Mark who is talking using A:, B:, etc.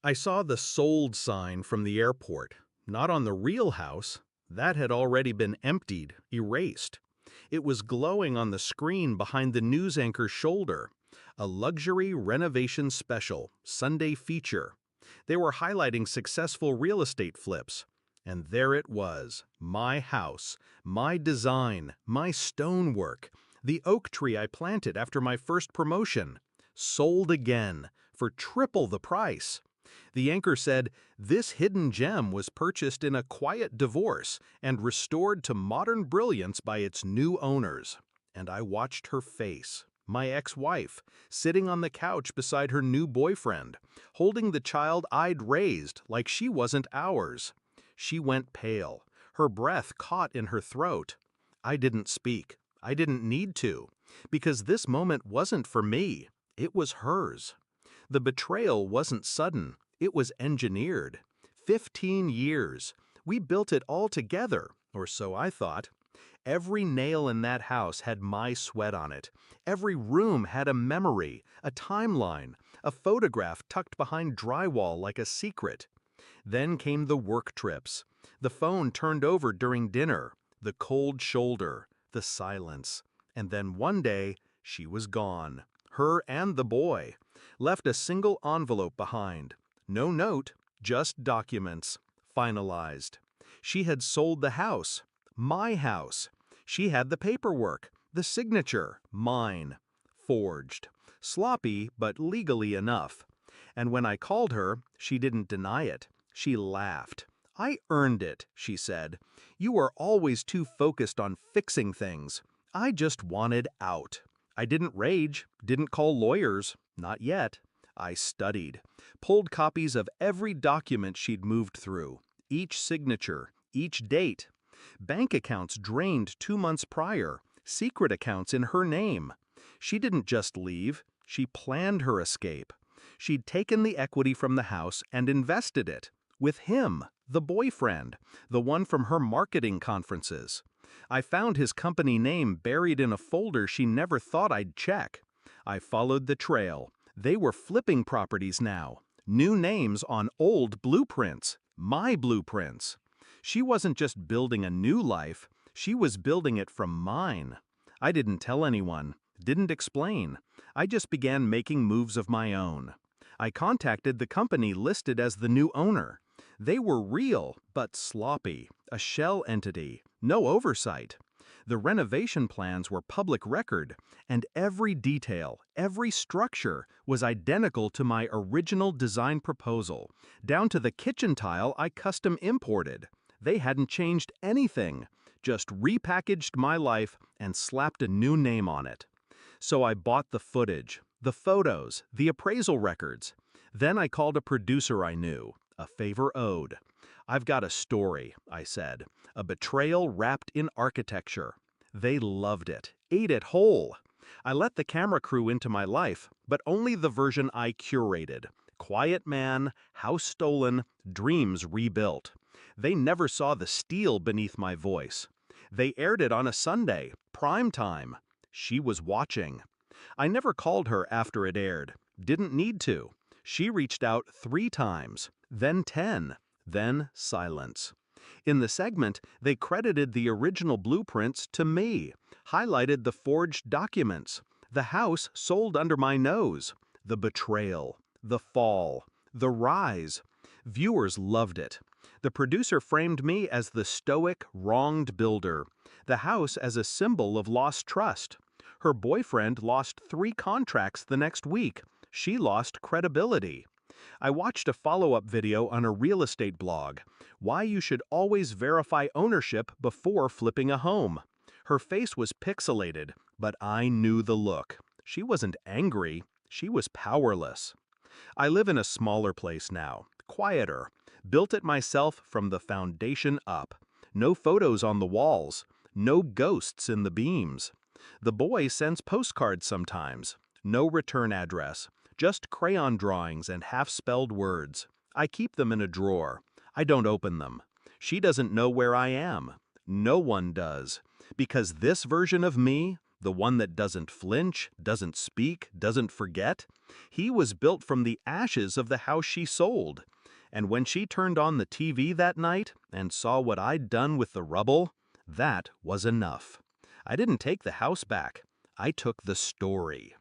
A: I saw the sold sign from the airport, not on the real house. That had already been emptied, erased. It was glowing on the screen behind the news anchor's shoulder. A luxury renovation special, Sunday feature. They were highlighting successful real estate flips. And there it was, my house, my design, my stonework, the oak tree I planted after my first promotion. Sold again, for triple the price. The anchor said, "This hidden gem was purchased in a quiet divorce and restored to modern brilliance by its new owners." And I watched her face, my ex-wife, sitting on the couch beside her new boyfriend, holding the child I'd raised like she wasn't ours. She went pale, her breath caught in her throat. I didn't speak. I didn't need to, because this moment wasn't for me. It was hers. The betrayal wasn't sudden, it was engineered. 15 years. We built it all together, or so I thought. Every nail in that house had my sweat on it. Every room had a memory, a timeline, a photograph tucked behind drywall like a secret. Then came the work trips. The phone turned over during dinner, the cold shoulder, the silence. And then one day, she was gone. Her and the boy. Left a single envelope behind. No note, just documents. Finalized. She had sold the house. My house. She had the paperwork. The signature. Mine. Forged. Sloppy, but legally enough. And when I called her, she didn't deny it. She laughed. "I earned it," she said. "You are always too focused on fixing things. I just wanted out." I didn't rage, didn't call lawyers, not yet. I studied, pulled copies of every document she'd moved through, each signature, each date. Bank accounts drained 2 months prior, secret accounts in her name. She didn't just leave, she planned her escape. She'd taken the equity from the house and invested it. With him, the boyfriend, the one from her marketing conferences. I found his company name buried in a folder she never thought I'd check. I followed the trail. They were flipping properties now. New names on old blueprints. My blueprints. She wasn't just building a new life, she was building it from mine. I didn't tell anyone, didn't explain. I just began making moves of my own. I contacted the company listed as the new owner. They were real, but sloppy, a shell entity, no oversight. The renovation plans were public record, and every detail, every structure was identical to my original design proposal, down to the kitchen tile I custom imported. They hadn't changed anything, just repackaged my life and slapped a new name on it. So I bought the footage, the photos, the appraisal records. Then I called a producer I knew, a favor owed. "I've got a story," I said, "a betrayal wrapped in architecture." They loved it, ate it whole. I let the camera crew into my life, but only the version I curated. Quiet man, house stolen, dreams rebuilt. They never saw the steel beneath my voice. They aired it on a Sunday, prime time. She was watching. I never called her after it aired. Didn't need to. She reached out 3 times, then 10, then silence. In the segment, they credited the original blueprints to me, highlighted the forged documents, the house sold under my nose, the betrayal, the fall, the rise. Viewers loved it. The producer framed me as the stoic, wronged builder, the house as a symbol of lost trust. Her boyfriend lost 3 contracts the next week. She lost credibility. I watched a follow-up video on a real estate blog, why you should always verify ownership before flipping a home. Her face was pixelated, but I knew the look. She wasn't angry, she was powerless. I live in a smaller place now, quieter, built it myself from the foundation up. No photos on the walls, no ghosts in the beams. The boy sends postcards sometimes, no return address, just crayon drawings and half-spelled words. I keep them in a drawer. I don't open them. She doesn't know where I am. No one does. Because this version of me, the one that doesn't flinch, doesn't speak, doesn't forget. He was built from the ashes of the house she sold. And when she turned on the TV that night and saw what I'd done with the rubble, that was enough. I didn't take the house back. I took the story.